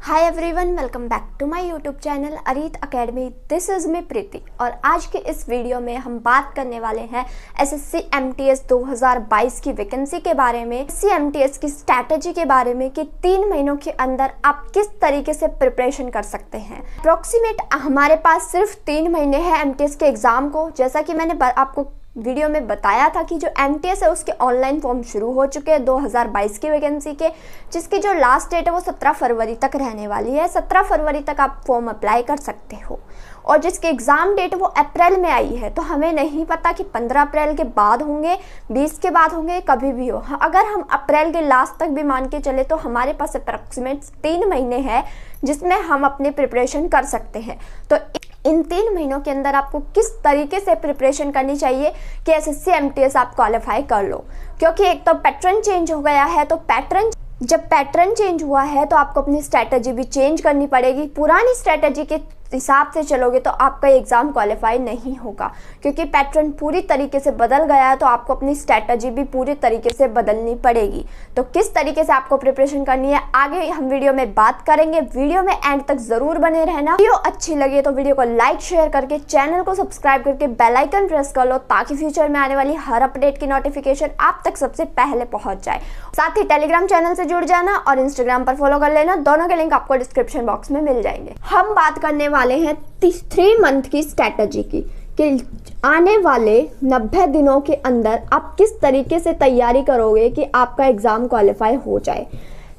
Hi everyone, welcome back to my YouTube channel Arit academy. This is me Preeti और आज के इस वीडियो में हम बात करने वाले हैं एसएससी एमटीएस 2022 की वैकेंसी के बारे में, एसएससी एमटीएस की स्ट्रैटेजी के बारे में कि 3 महीनों के अंदर आप किस तरीके से प्रिपरेशन कर सकते हैं। अप्रोक्सीमेट हमारे पास सिर्फ 3 महीने हैं एमटीएस के एग्ज़ाम को। जैसा कि मैंने आपको वीडियो में बताया था कि जो एमटीएस है उसके ऑनलाइन फॉर्म शुरू हो चुके हैं 2022 की वैकेंसी के, जिसकी जो लास्ट डेट है वो 17 फरवरी तक रहने वाली है। 17 फरवरी तक आप फॉर्म अप्लाई कर सकते हो और जिसकी एग्ज़ाम डेट वो अप्रैल में आई है। तो हमें नहीं पता कि 15 अप्रैल के बाद होंगे, 20 के बाद होंगे, कभी भी हो। अगर हम अप्रैल के लास्ट तक भी मान के चले तो हमारे पास अप्रॉक्सीमेट 3 महीने हैं जिसमें हम अपनी प्रिपरेशन कर सकते हैं। तो इन 3 महीनों के अंदर आपको किस तरीके से प्रिपरेशन करनी चाहिए कि एसएससी एमटीएस आप क्वालिफाई कर लो, क्योंकि एक तो पैटर्न चेंज हो गया है। तो जब पैटर्न चेंज हुआ है तो आपको अपनी स्ट्रैटेजी भी चेंज करनी पड़ेगी। पुरानी स्ट्रैटेजी के हिसाब से चलोगे तो आपका एग्ज़ाम क्वालिफाई नहीं होगा, क्योंकि पैटर्न पूरी तरीके से बदल गया है। तो आपको अपनी स्ट्रैटेजी भी पूरी तरीके से बदलनी पड़ेगी। तो किस तरीके से आपको प्रिपरेशन करनी है आगे हम वीडियो में बात करेंगे। वीडियो में एंड तक ज़रूर बने रहना। वीडियो अच्छी लगे तो वीडियो को लाइक शेयर करके चैनल को सब्सक्राइब करके बेल आइकन प्रेस कर लो, ताकि फ्यूचर में आने वाली हर अपडेट की नोटिफिकेशन आप तक सबसे पहले पहुँच जाए। साथ ही टेलीग्राम चैनल से जुड़ जाना और इंस्टाग्राम पर फॉलो कर लेना। दोनों के लिंक आपको डिस्क्रिप्शन बॉक्स में मिल जाएंगे। हम बात करने वाले हैं 3 मंथ की स्ट्रैटेजी की कि आने वाले 90 दिनों के अंदर आप किस तरीके से तैयारी करोगे कि आपका एग्ज़ाम क्वालिफाई हो जाए।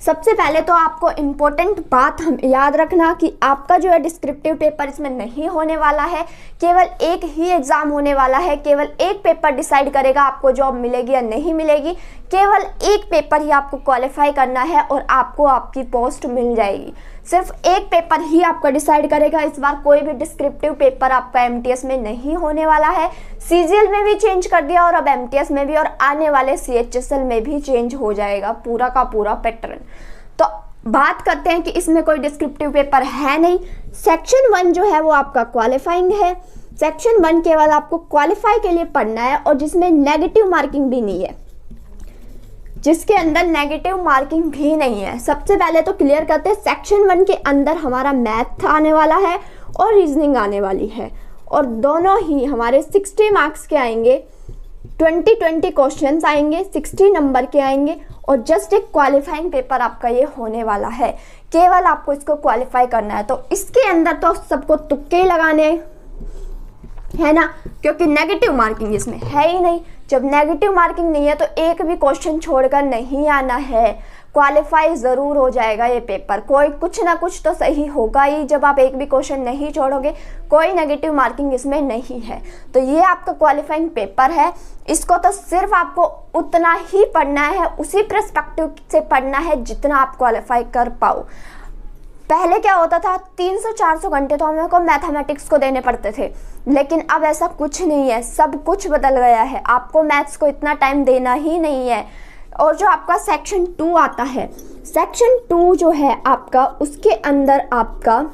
सबसे पहले तो आपको इम्पोर्टेंट बात हम याद रखना कि आपका जो है डिस्क्रिप्टिव पेपर इसमें नहीं होने वाला है। केवल एक ही एग्ज़ाम होने वाला है। केवल एक पेपर डिसाइड करेगा आपको जॉब मिलेगी या नहीं मिलेगी। केवल एक पेपर ही आपको क्वालिफाई करना है और आपको आपकी पोस्ट मिल जाएगी। सिर्फ एक पेपर ही आपका डिसाइड करेगा। इस बार कोई भी डिस्क्रिप्टिव पेपर आपका एमटीएस में नहीं होने वाला है। सीजीएल में भी चेंज कर दिया और अब एमटीएस में भी, और आने वाले सीएचएसएल में भी चेंज हो जाएगा पूरा का पूरा पैटर्न। तो बात करते हैं कि इसमें कोई डिस्क्रिप्टिव पेपर है नहीं। सेक्शन 1 जो है वो आपका क्वालिफाइंग है। सेक्शन 1 केवल आपको क्वालिफाई के लिए पढ़ना है और जिसमें नेगेटिव मार्किंग भी नहीं है, जिसके अंदर नेगेटिव मार्किंग भी नहीं है। सबसे पहले तो क्लियर करते हैं, सेक्शन 1 के अंदर हमारा मैथ आने वाला है और रीजनिंग आने वाली है, और दोनों ही हमारे 60 मार्क्स के आएंगे। 20 क्वेश्चंस आएंगे, 60 नंबर के आएंगे और जस्ट एक क्वालिफाइंग पेपर आपका ये होने वाला है। केवल आपको इसको क्वालिफाई करना है। तो इसके अंदर तो सबको तुक्के ही लगाने है ना, क्योंकि नेगेटिव मार्किंग इसमें है ही नहीं। जब नेगेटिव मार्किंग नहीं है तो एक भी क्वेश्चन छोड़कर नहीं आना है। क्वालिफाई ज़रूर हो जाएगा ये पेपर। कोई कुछ ना कुछ तो सही होगा ही। जब आप एक भी क्वेश्चन नहीं छोड़ोगे, कोई नेगेटिव मार्किंग इसमें नहीं है। तो ये आपका क्वालिफाइंग पेपर है। इसको तो सिर्फ आपको उतना ही पढ़ना है, उसी पर्सपेक्टिव से पढ़ना है जितना आप क्वालिफाई कर पाओ। पहले क्या होता था, 300-400 घंटे तो हमें को मैथमेटिक्स को देने पड़ते थे, लेकिन अब ऐसा कुछ नहीं है। सब कुछ बदल गया है। आपको मैथ्स को इतना टाइम देना ही नहीं है। और जो आपका सेक्शन 2 आता है, सेक्शन 2 जो है आपका, उसके अंदर आपका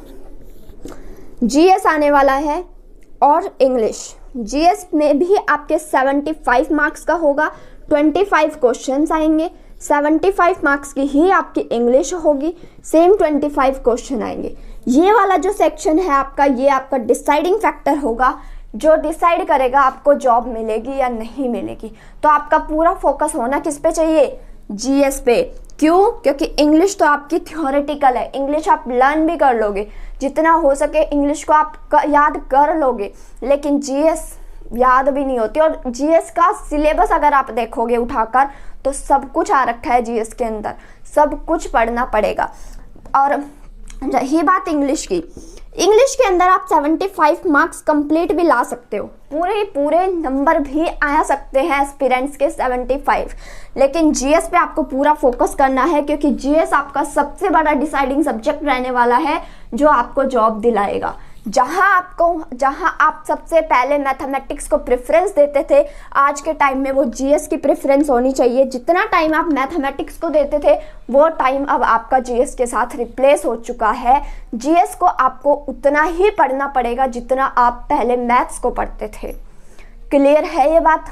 जीएस आने वाला है और इंग्लिश। जीएस में भी आपके 75 मार्क्स का होगा। 25 क्वेश्चंस आएंगे। 75 मार्क्स की ही आपकी इंग्लिश होगी। सेम 25 क्वेश्चन आएंगे। ये वाला जो सेक्शन है आपका, ये आपका डिसाइडिंग फैक्टर होगा, जो डिसाइड करेगा आपको जॉब मिलेगी या नहीं मिलेगी। तो आपका पूरा फोकस होना किस पे चाहिए? जीएस पे। क्यों? क्योंकि इंग्लिश तो आपकी थ्योरेटिकल है। इंग्लिश आप लर्न भी कर लोगे, जितना हो सके इंग्लिश को आप याद कर लोगे, लेकिन जीएस याद भी नहीं होती। और जीएस का सिलेबस अगर आप देखोगे उठाकर तो सब कुछ आ रखा है जीएस के अंदर, सब कुछ पढ़ना पड़ेगा। और रही बात इंग्लिश की, इंग्लिश के अंदर आप 75 मार्क्स कंप्लीट भी ला सकते हो। पूरे नंबर भी आ सकते हैं एस्पिरेंट्स के 75, लेकिन जीएस पे आपको पूरा फोकस करना है, क्योंकि जीएस आपका सबसे बड़ा डिसाइडिंग सब्जेक्ट रहने वाला है जो आपको जॉब दिलाएगा। जहां आप सबसे पहले मैथमेटिक्स को प्रेफरेंस देते थे, आज के टाइम में वो जीएस की प्रेफरेंस होनी चाहिए। जितना टाइम आप मैथमेटिक्स को देते थे, वो टाइम अब आपका जीएस के साथ रिप्लेस हो चुका है। जीएस को आपको उतना ही पढ़ना पड़ेगा जितना आप पहले मैथ्स को पढ़ते थे। क्लियर है ये बात?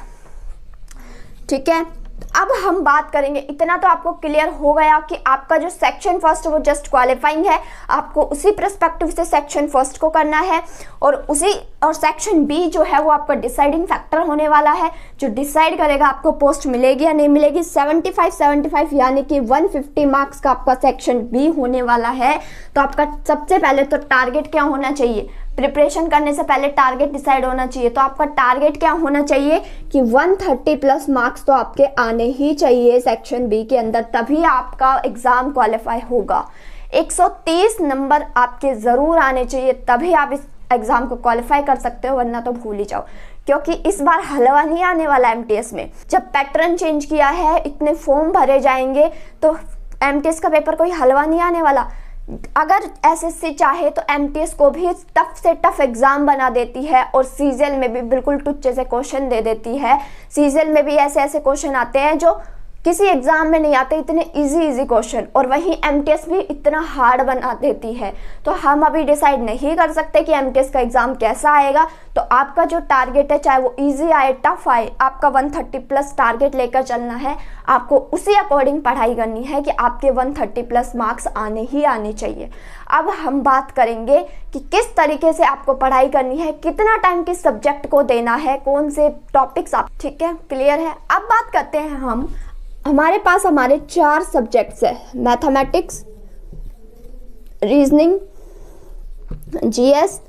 ठीक है। अब हम बात करेंगे, इतना तो आपको क्लियर हो गया कि आपका जो सेक्शन फर्स्ट वो जस्ट क्वालिफाइंग है, आपको उसी पर्सपेक्टिव से सेक्शन फर्स्ट को करना है और सेक्शन बी जो है वो आपका डिसाइडिंग फैक्टर होने वाला है, जो डिसाइड करेगा आपको पोस्ट मिलेगी या नहीं मिलेगी। 75 यानी कि 150 मार्क्स का आपका सेक्शन बी होने वाला है। तो आपका सबसे पहले तो टारगेट क्या होना चाहिए, प्रिपरेशन करने से पहले टारगेट डिसाइड होना चाहिए। तो आपका टारगेट क्या होना चाहिए कि 130 प्लस मार्क्स तो आपके आने ही चाहिए सेक्शन बी के अंदर, तभी आपका एग्जाम क्वालिफाई होगा। 130 नंबर आपके ज़रूर आने चाहिए, तभी आप इस एग्ज़ाम को क्वालिफाई कर सकते हो, वरना तो भूल ही जाओ। क्योंकि इस बार हलवा नहीं आने वाला एमटीएस में। जब पैटर्न चेंज किया है, इतने फॉर्म भरे जाएंगे, तो एमटीएस का पेपर कोई हलवा नहीं आने वाला। अगर एसएससी चाहे तो एमटीएस को भी टफ से टफ एग्जाम बना देती है और सीजीएल में भी बिल्कुल टुच्चे से क्वेश्चन दे देती है। सीजीएल में भी ऐसे ऐसे क्वेश्चन आते हैं जो किसी एग्जाम में नहीं आते, इतने इजी क्वेश्चन, और वहीं एमटीएस भी इतना हार्ड बना देती है। तो हम अभी डिसाइड नहीं कर सकते कि एमटीएस का एग्जाम कैसा आएगा। तो आपका जो टारगेट है, चाहे वो इजी आए टफ आए, आपका 130 प्लस टारगेट लेकर चलना है। आपको उसी अकॉर्डिंग पढ़ाई करनी है कि आपके 130 प्लस मार्क्स आने ही आने चाहिए। अब हम बात करेंगे कि किस तरीके से आपको पढ़ाई करनी है, कितना टाइम किस सब्जेक्ट को देना है, कौन से टॉपिक्स आप, ठीक है, क्लियर है। अब बात करते हैं हमारे पास हमारे 4 सब्जेक्ट्स है, mathematics, reasoning, GS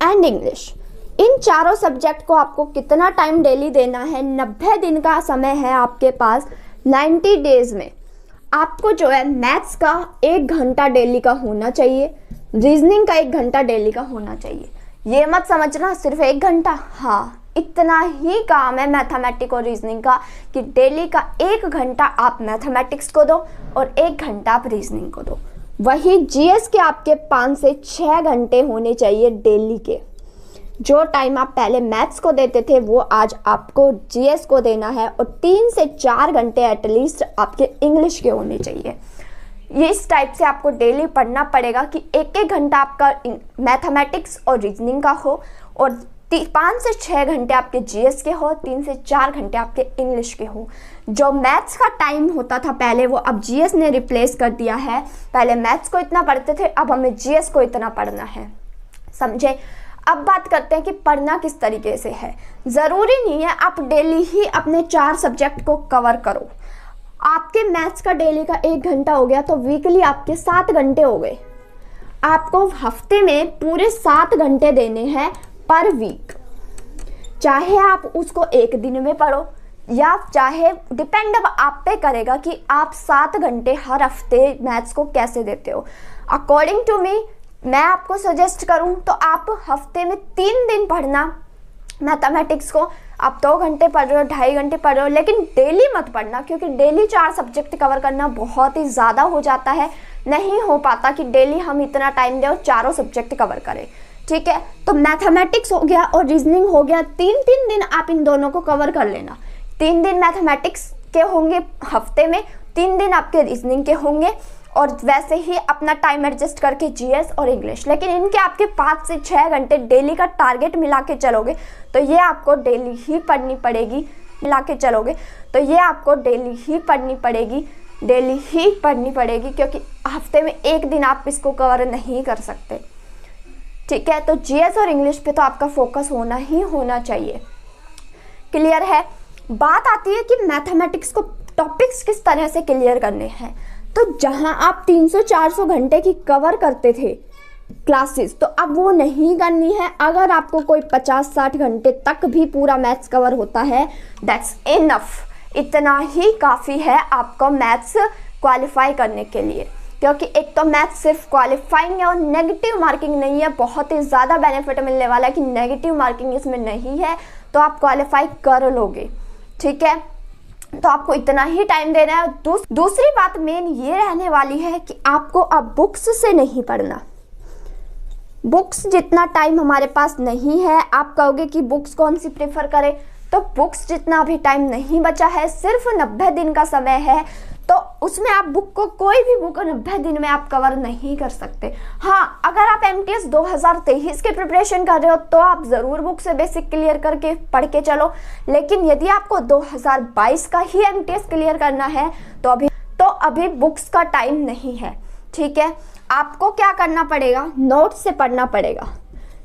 and English. इन चारों सब्जेक्ट को आपको कितना टाइम डेली देना है, 90 दिन का समय है आपके पास। 90 डेज में आपको जो है मैथ्स का 1 घंटा डेली का होना चाहिए, रीजनिंग का 1 घंटा डेली का होना चाहिए। ये मत समझना सिर्फ 1 घंटा, हाँ इतना ही काम है मैथमेटिक्स और रीजनिंग का कि डेली का 1 घंटा आप मैथमेटिक्स को दो और 1 घंटा आप रीजनिंग को दो। वही जीएस के आपके 5 से 6 घंटे होने चाहिए डेली के। जो टाइम आप पहले मैथ्स को देते थे वो आज आपको जीएस को देना है, और 3 से 4 घंटे एटलीस्ट आपके इंग्लिश के होने चाहिए। ये इस टाइप से आपको डेली पढ़ना पड़ेगा कि 1-1 घंटा आपका मैथमेटिक्स और रीजनिंग का हो, और 5 से 6 घंटे आपके जीएस के हो, 3 से 4 घंटे आपके इंग्लिश के हो। जो मैथ्स का टाइम होता था पहले, वो अब जीएस ने रिप्लेस कर दिया है। पहले मैथ्स को इतना पढ़ते थे, अब हमें जीएस को इतना पढ़ना है, समझे। अब बात करते हैं कि पढ़ना किस तरीके से है। ज़रूरी नहीं है आप डेली ही अपने 4 सब्जेक्ट को कवर करो। आपके मैथ्स का डेली का 1 घंटा हो गया तो वीकली आपके 7 घंटे हो गए। आपको हफ्ते में पूरे 7 घंटे देने हैं पर वीक। चाहे आप उसको 1 दिन में पढ़ो या चाहे, डिपेंड अब आप पे करेगा कि आप 7 घंटे हर हफ्ते मैथ्स को कैसे देते हो। अकॉर्डिंग टू मी, मैं आपको सजेस्ट करूं तो आप हफ्ते में 3 दिन पढ़ना मैथमेटिक्स को। आप 2 घंटे पढ़ रहे हो, 2.5 घंटे पढ़ रहे हो, लेकिन डेली मत पढ़ना, क्योंकि डेली 4 सब्जेक्ट कवर करना बहुत ही ज़्यादा हो जाता है। नहीं हो पाता कि डेली हम इतना टाइम दें और चारों सब्जेक्ट कवर करें, ठीक है। तो मैथमेटिक्स हो गया और रीजनिंग हो गया, 3-3 दिन आप इन दोनों को कवर कर लेना। 3 दिन मैथमेटिक्स के होंगे हफ्ते में, 3 दिन आपके रीजनिंग के होंगे, और वैसे ही अपना टाइम एडजस्ट करके जीएस और इंग्लिश। लेकिन इनके आपके 5 से 6 घंटे डेली का टारगेट मिला के चलोगे तो ये आपको डेली ही पढ़नी पड़ेगी। क्योंकि हफ्ते में 1 दिन आप इसको कवर नहीं कर सकते, ठीक है। तो जीएस और इंग्लिश पे तो आपका फोकस होना ही होना चाहिए, क्लियर है। बात आती है कि मैथमेटिक्स को टॉपिक्स किस तरह से क्लियर करने हैं। तो जहां आप 300-400 घंटे की कवर करते थे क्लासेस, तो अब वो नहीं करनी है। अगर आपको कोई 50-60 घंटे तक भी पूरा मैथ्स कवर होता है, दैट्स इनफ। इतना ही काफ़ी है आपको मैथ्स क्वालिफाई करने के लिए, क्योंकि एक तो मैथ्स सिर्फ क्वालिफाइंग है और नेगेटिव मार्किंग नहीं है। बहुत ही ज़्यादा बेनिफिट मिलने वाला है कि नेगेटिव मार्किंग इसमें नहीं है, तो आप क्वालिफाई कर लोगे, ठीक है। तो आपको इतना ही टाइम देना है। दूसरी बात मेन ये रहने वाली है कि आपको अब बुक्स से नहीं पढ़ना। बुक्स जितना टाइम हमारे पास नहीं है, आप कहोगे कि बुक्स कौन सी प्रेफर करें, तो बुक्स जितना भी टाइम नहीं बचा है, सिर्फ 90 दिन का समय है, तो उसमें आप बुक को, कोई भी बुक 90 दिन में आप कवर नहीं कर सकते। हाँ, अगर आप एमटीएस 2023 की प्रिपरेशन कर रहे हो तो आप ज़रूर बुक से बेसिक क्लियर करके पढ़ के चलो, लेकिन यदि आपको 2022 का ही एमटीएस क्लियर करना है तो अभी बुक्स का टाइम नहीं है। ठीक है, आपको क्या करना पड़ेगा, नोट्स से पढ़ना पड़ेगा।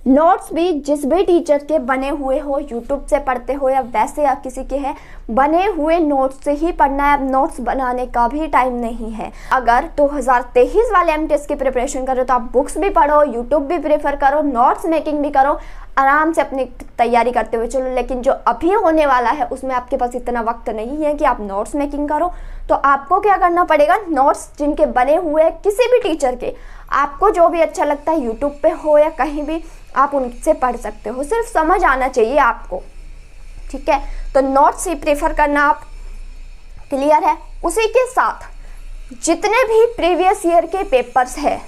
नोट्स भी जिस भी टीचर के बने हुए हो, यूट्यूब से पढ़ते हो या वैसे या किसी के हैं, बने हुए नोट्स से ही पढ़ना है। अब नोट्स बनाने का भी टाइम नहीं है। अगर 2023 वाले एमटीएस की प्रिपरेशन कर रहे हो तो आप बुक्स भी पढ़ो, यूट्यूब भी प्रेफर करो, नोट्स मेकिंग भी करो, आराम से अपनी तैयारी करते हुए चलो। लेकिन जो अभी होने वाला है उसमें आपके पास इतना वक्त नहीं है कि आप नोट्स मेकिंग करो। तो आपको क्या करना पड़ेगा, नोट्स जिनके बने हुए किसी भी टीचर के, आपको जो भी अच्छा लगता है यूट्यूब पे हो या कहीं भी, आप उनसे पढ़ सकते हो, सिर्फ समझ आना चाहिए आपको। ठीक है, तो नोट्स ही प्रेफर करना आप, क्लियर है। उसी के साथ जितने भी प्रीवियस ईयर के पेपर्स है,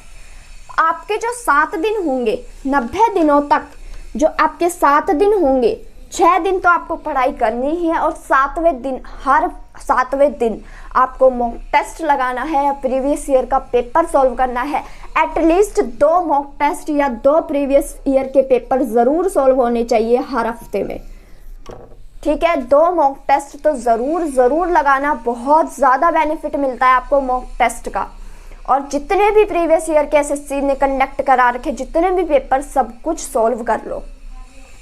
आपके जो 7 दिन होंगे 90 दिनों तक, जो आपके 7 दिन होंगे, 6 दिन तो आपको पढ़ाई करनी ही है और 7वें दिन, हर 7वें दिन आपको मॉक टेस्ट लगाना है या प्रीवियस ईयर का पेपर सॉल्व करना है। एटलीस्ट 2 मॉक टेस्ट या 2 प्रीवियस ईयर के पेपर ज़रूर सॉल्व होने चाहिए हर हफ्ते में। ठीक है, 2 मॉक टेस्ट तो ज़रूर लगाना, बहुत ज़्यादा बेनिफिट मिलता है आपको मॉक टेस्ट का। और जितने भी प्रीवियस ईयर के एसएससी ने कंडक्ट करा रखे, जितने भी पेपर, सब कुछ सॉल्व कर लो।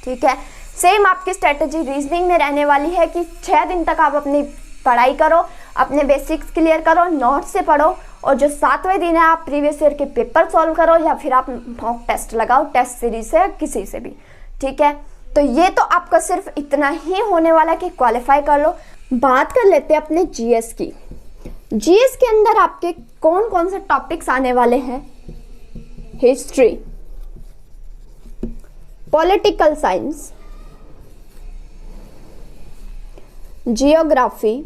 ठीक है, सेम आपकी स्ट्रेटजी रीजनिंग में रहने वाली है कि 6 दिन तक आप अपनी पढ़ाई करो, अपने बेसिक्स क्लियर करो, नोट्स से पढ़ो, और जो 7वें दिन है आप प्रीवियस ईयर के पेपर सॉल्व करो या फिर आप मॉक टेस्ट लगाओ, टेस्ट सीरीज से, किसी से भी। ठीक है, तो ये तो आपका सिर्फ इतना ही होने वाला कि क्वालिफाई कर लो। बात कर लेते हैं अपने जीएस की। जीएस के अंदर आपके कौन कौन से टॉपिक्स आने वाले हैं, history, political science, geography,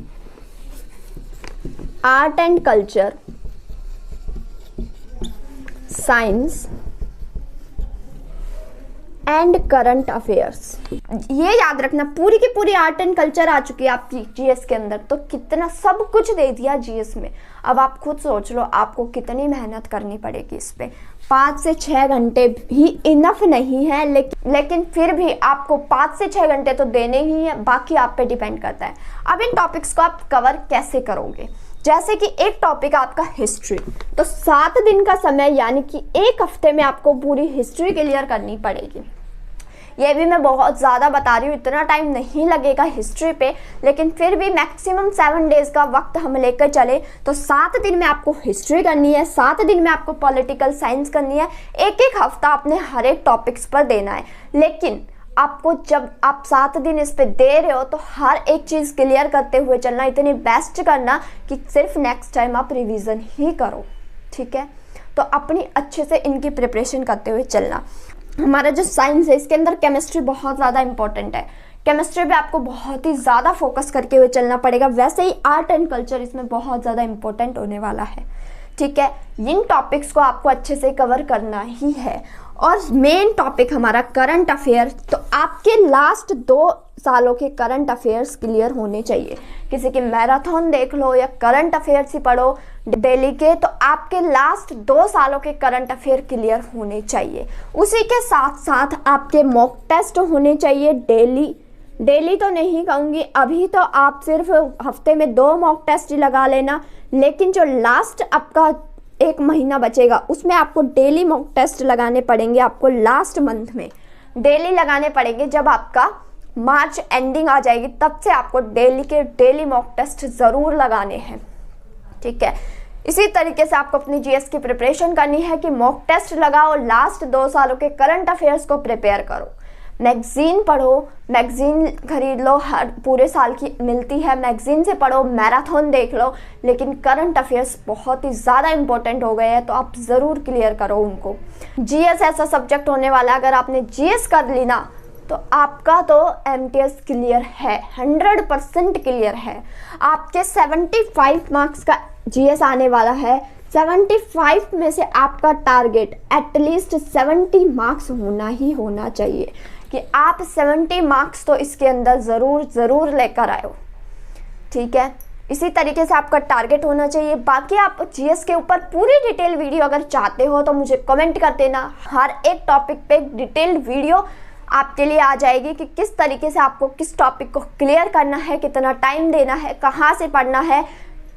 art and culture, science and current affairs. ये याद रखना, पूरी की पूरी आर्ट एंड कल्चर आ चुकी है आपकी जीएस के अंदर। तो कितना सब कुछ दे दिया जीएस में। अब आप खुद सोच लो आपको कितनी मेहनत करनी पड़ेगी इस पे। 5 से 6 घंटे भी इनफ नहीं है, लेकिन फिर भी आपको 5 से 6 घंटे तो देने ही है, बाकी आप पे डिपेंड करता है। अब इन टॉपिक्स को आप कवर कैसे करोगे, जैसे कि एक टॉपिक आपका हिस्ट्री, तो 7 दिन का समय, यानी कि 1 हफ्ते में आपको पूरी हिस्ट्री क्लियर करनी पड़ेगी। ये भी मैं बहुत ज़्यादा बता रही हूँ, इतना टाइम नहीं लगेगा हिस्ट्री पे, लेकिन फिर भी मैक्सिमम 7 डेज़ का वक्त हम लेकर चले तो 7 दिन में आपको हिस्ट्री करनी है, 7 दिन में आपको पॉलिटिकल साइंस करनी है, एक हफ्ता अपने हर एक टॉपिक्स पर देना है। लेकिन आपको जब आप 7 दिन इस पे दे रहे हो तो हर एक चीज़ क्लियर करते हुए चलना, इतनी बेस्ट करना कि सिर्फ नेक्स्ट टाइम आप रिवीजन ही करो। ठीक है, तो अपनी अच्छे से इनकी प्रिपरेशन करते हुए चलना। हमारा जो साइंस है इसके अंदर केमिस्ट्री बहुत ज़्यादा इंपॉर्टेंट है, केमिस्ट्री पे आपको बहुत ही ज़्यादा फोकस करके हुए चलना पड़ेगा। वैसे ही आर्ट एंड कल्चर इसमें बहुत ज़्यादा इंपॉर्टेंट होने वाला है। ठीक है, इन टॉपिक्स को आपको अच्छे से कवर करना ही है। और मेन टॉपिक हमारा करंट अफेयर, तो आपके लास्ट 2 सालों के करंट अफेयर्स क्लियर होने चाहिए। किसी के मैराथन देख लो या करंट अफेयर्स ही पढ़ो डेली के, तो आपके लास्ट 2 सालों के करंट अफेयर क्लियर होने चाहिए। उसी के साथ साथ आपके मॉक टेस्ट होने चाहिए डेली तो नहीं कहूँगी, अभी तो आप सिर्फ हफ्ते में 2 मॉक टेस्ट ही लगा लेना, लेकिन जो लास्ट आपका 1 महीना बचेगा उसमें आपको डेली मॉक टेस्ट लगाने पड़ेंगे। आपको लास्ट मंथ में डेली लगाने पड़ेंगे। जब आपका मार्च एंडिंग आ जाएगी तब से आपको डेली मॉक टेस्ट ज़रूर लगाने हैं। ठीक है, इसी तरीके से आपको अपनी जीएस की प्रिपरेशन करनी है कि मॉक टेस्ट लगाओ, लास्ट 2 सालों के करंट अफेयर्स को प्रिपेयर करो। मैगजीन पढ़ो, मैगजीन खरीद लो, हर पूरे साल की मिलती है, मैगजीन से पढ़ो, मैराथन देख लो, लेकिन करंट अफेयर्स बहुत ही ज़्यादा इंपॉर्टेंट हो गए हैं तो आप ज़रूर क्लियर करो उनको। जीएस ऐसा सब्जेक्ट होने वाला है, अगर आपने जीएस कर ली ना तो आपका तो एमटीएस क्लियर है, 100% क्लियर है। आपके 75 मार्क्स का जीएस आने वाला है, 75 में से आपका टारगेट एटलीस्ट 70 मार्क्स होना ही होना चाहिए कि आप 70 मार्क्स तो इसके अंदर ज़रूर लेकर आए हो। ठीक है, इसी तरीके से आपका टारगेट होना चाहिए। बाकी आप जीएस के ऊपर पूरी डिटेल वीडियो अगर चाहते हो तो मुझे कमेंट कर देना। हर एक टॉपिक पे डिटेल्ड वीडियो आपके लिए आ जाएगी कि किस तरीके से आपको किस टॉपिक को क्लियर करना है, कितना टाइम देना है, कहाँ से पढ़ना है,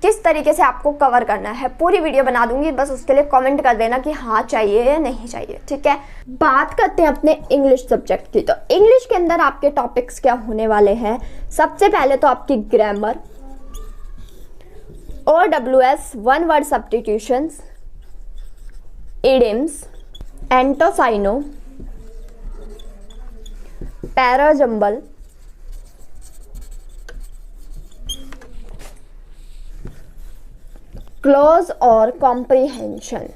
किस तरीके से आपको कवर करना है, पूरी वीडियो बना दूंगी। बस उसके लिए कमेंट कर देना कि हाँ चाहिए या नहीं चाहिए, ठीक है। बात करते हैं अपने इंग्लिश सब्जेक्ट की। तो इंग्लिश के अंदर आपके टॉपिक्स क्या होने वाले हैं। सबसे पहले तो आपकी grammar, OWS one word substitutions, idioms, एंटोसाइनो, पैराजंबल, क्लोज और कॉम्प्रिहेंशन,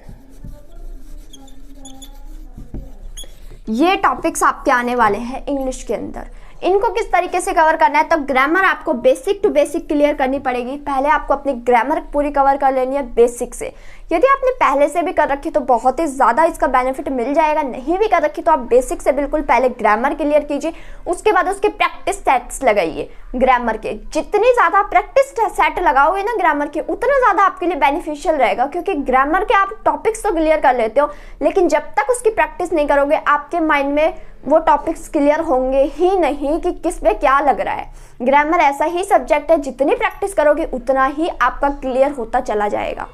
ये टॉपिक्स आपके आने वाले हैं इंग्लिश के अंदर। इनको किस तरीके से कवर करना है, तो ग्रामर आपको बेसिक टू बेसिक क्लियर करनी पड़ेगी। पहले आपको अपनी ग्रामर पूरी कवर कर लेनी है बेसिक से। यदि आपने पहले से भी कर रखी तो बहुत ही ज़्यादा इसका बेनिफिट मिल जाएगा। नहीं भी कर रखी तो आप बेसिक से बिल्कुल पहले ग्रामर क्लियर कीजिए, उसके बाद उसके प्रैक्टिस सेट्स लगाइए। ग्रामर के जितनी ज़्यादा प्रैक्टिस सेट लगाओगे ना ग्रामर के, उतना ज़्यादा आपके लिए बेनिफिशियल रहेगा। क्योंकि ग्रामर के आप टॉपिक्स तो क्लियर कर लेते हो, लेकिन जब तक उसकी प्रैक्टिस नहीं करोगे आपके माइंड में वो टॉपिक्स क्लियर होंगे ही नहीं कि किस पे क्या लग रहा है। ग्रामर ऐसा ही सब्जेक्ट है, जितनी प्रैक्टिस करोगे उतना ही आपका क्लियर होता चला जाएगा,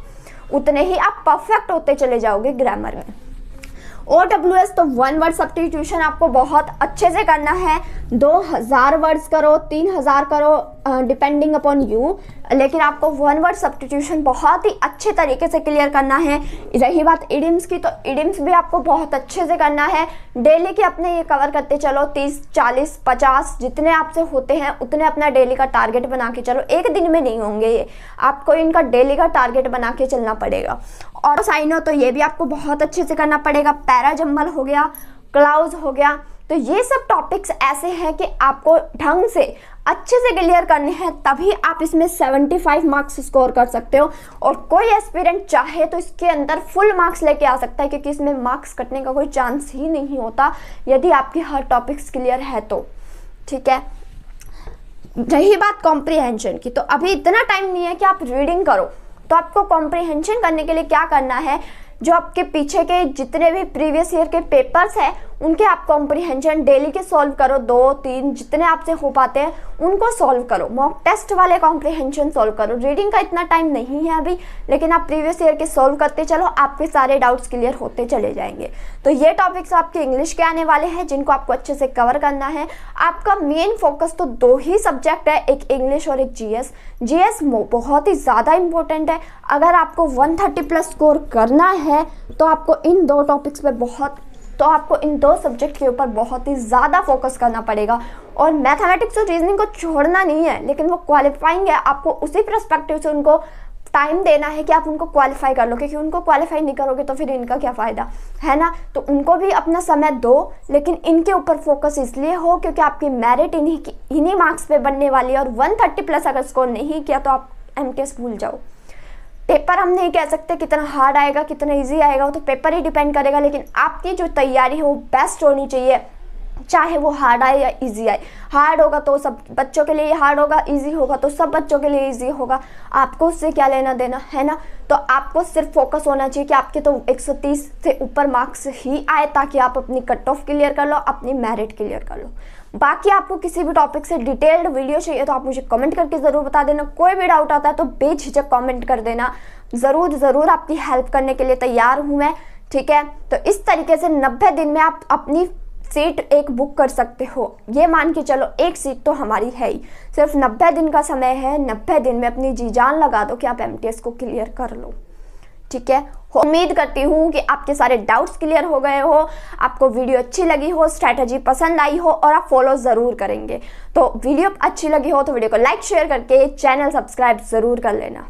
उतने ही आप परफेक्ट होते चले जाओगे ग्रामर में। OWS तो वन वर्ड सब्स्टिट्यूशन आपको बहुत अच्छे से करना है। 2000 वर्ड्स करो, 3000 करो, डिपेंडिंग अपॉन यू, लेकिन आपको वन वर्ड सब्स्टिट्यूशन बहुत ही अच्छे तरीके से क्लियर करना है। रही बात इडियम्स की, तो इडियम्स भी आपको बहुत अच्छे से करना है। डेली के अपने ये कवर करते चलो, 30, 40, 50 जितने आपसे होते हैं उतने अपना डेली का टारगेट बना के चलो। एक दिन में नहीं होंगे ये, आपको इनका डेली का टारगेट बना के चलना पड़ेगा। और साइनो तो ये भी आपको बहुत अच्छे से करना पड़ेगा। पैराजंबल हो गया, क्लाउज हो गया, तो ये सब टॉपिक्स ऐसे हैं कि आपको ढंग से अच्छे से क्लियर करने हैं, तभी आप इसमें 75 मार्क्स स्कोर कर सकते हो। और कोई एस्पिरेंट चाहे तो इसके अंदर फुल मार्क्स लेके आ सकता है, क्योंकि इसमें मार्क्स कटने का कोई चांस ही नहीं होता यदि आपके हर टॉपिक्स क्लियर है तो, ठीक है। रही बात कॉम्प्रिहेंशन की, तो अभी इतना टाइम नहीं है कि आप रीडिंग करो। तो आपको कॉम्प्रिहेंशन करने के लिए क्या करना है, जो आपके पीछे के जितने भी प्रीवियस ईयर के पेपर्स हैं उनके आप कॉम्प्रिहेंशन डेली के सॉल्व करो। 2-3 जितने आपसे हो पाते हैं उनको सॉल्व करो। मॉक टेस्ट वाले कॉम्प्रिहेंशन सॉल्व करो। रीडिंग का इतना टाइम नहीं है अभी, लेकिन आप प्रीवियस ईयर के सॉल्व करते चलो, आपके सारे डाउट्स क्लियर होते चले जाएंगे। तो ये टॉपिक्स आपके इंग्लिश के आने वाले हैं, जिनको आपको अच्छे से कवर करना है। आपका मेन फोकस तो 2 ही सब्जेक्ट है, एक इंग्लिश और एक जीएस। जीएस बहुत ही ज़्यादा इंपॉर्टेंट है। अगर आपको 130+ स्कोर करना है तो आपको इन 2 टॉपिक्स पे आपको इन 2 सब्जेक्ट के ऊपर बहुत ही ज़्यादा फोकस करना पड़ेगा। और मैथमेटिक्स और रीजनिंग को छोड़ना नहीं है, लेकिन वो क्वालिफाइंग है, आपको उसी पर्सपेक्टिव से उनको टाइम देना है कि आप उनको क्वालिफाई कर लो। क्योंकि उनको क्वालिफाई नहीं करोगे तो फिर इनका क्या फ़ायदा है ना। तो उनको भी अपना समय दो, लेकिन इनके ऊपर फोकस इसलिए हो क्योंकि आपकी मेरिट इन्हीं मार्क्स पे बनने वाली है। और 130+ अगर स्कोर नहीं किया तो आप MTS भूल जाओ। पेपर हम नहीं कह सकते कितना हार्ड आएगा कितना इजी आएगा, वो तो पेपर ही डिपेंड करेगा। लेकिन आपकी जो तैयारी है वो बेस्ट होनी चाहिए, चाहे वो हार्ड आए या इजी आए। हार्ड होगा तो सब बच्चों के लिए हार्ड होगा, इजी होगा तो सब बच्चों के लिए इजी होगा। आपको उससे क्या लेना देना है ना। तो आपको सिर्फ फोकस होना चाहिए कि आपके तो 130 से ऊपर मार्क्स ही आए, ताकि आप अपनी कट ऑफ क्लियर कर लो, अपनी मेरिट क्लियर कर लो। बाकी आपको किसी भी टॉपिक से डिटेल्ड वीडियो चाहिए तो आप मुझे कमेंट करके ज़रूर बता देना। कोई भी डाउट आता है तो बेझिझक कमेंट कर देना, ज़रूर आपकी हेल्प करने के लिए तैयार हूँ मैं, ठीक है। तो इस तरीके से 90 दिन में आप अपनी सीट एक बुक कर सकते हो। ये मान के चलो एक सीट तो हमारी है ही, सिर्फ 90 दिन का समय है। 90 दिन में अपनी जी जान लगा दो कि आप MTS को क्लियर कर लो, ठीक है। उम्मीद करती हूँ कि आपके सारे डाउट्स क्लियर हो गए हो, आपको वीडियो अच्छी लगी हो, स्ट्रैटेजी पसंद आई हो और आप फॉलो ज़रूर करेंगे। तो वीडियो अच्छी लगी हो तो वीडियो को लाइक शेयर करके चैनल सब्सक्राइब ज़रूर कर लेना।